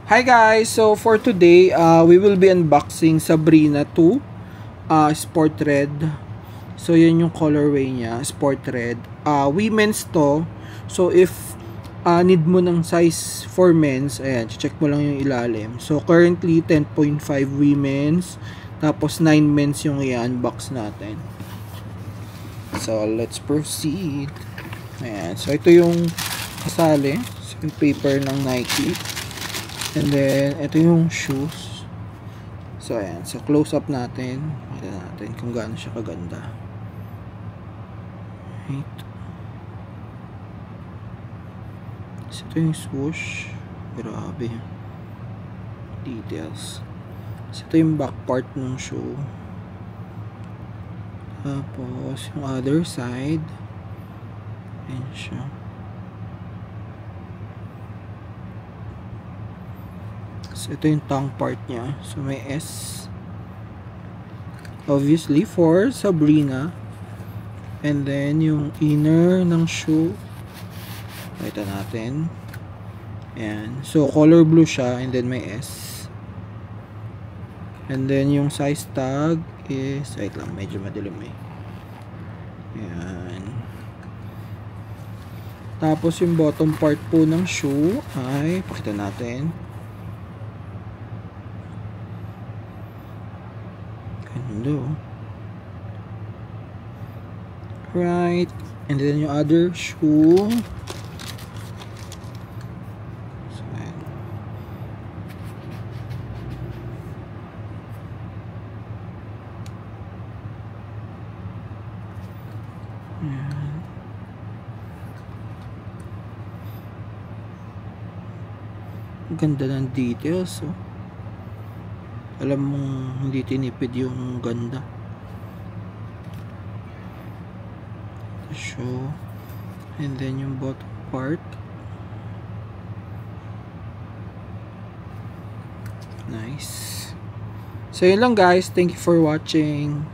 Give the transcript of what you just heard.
Hi guys! So for today, we will be unboxing Sabrina 2 Sport Red. So yun yung colorway niya, Sport Red. Women's to. So if need mo ng size for men's, ayan, check mo lang yung ilalim. So currently 10.5 women's, tapos 9 men's yung i-unbox natin. So let's proceed. Ayan, so ito yung kasali. So yung paper ng Nike. And then, ito yung shoes. So, ayan. So, close up natin. Makita natin kung gaano siya kaganda. Right. So, ito yung swoosh. Grabe. Details. So, ito yung back part ng shoe. Tapos, yung other side. Ayan siya. So, ito yung tongue part niya. So, may S. Obviously, for Sabrina. And then, yung inner ng shoe. Ito natin. Ayan. So, color blue siya. And then, may S. And then, yung size tag is, wait lang, medyo madilim eh. Ayan. Tapos, yung bottom part po ng shoe ay, pakita natin. Right, and then yung other shoe. So, ayan. Ayan. Ganda ng details, oh. Alam mong hindi tinipid yung ganda. Show. And then yung bottom part. Nice. So yun lang guys. Thank you for watching.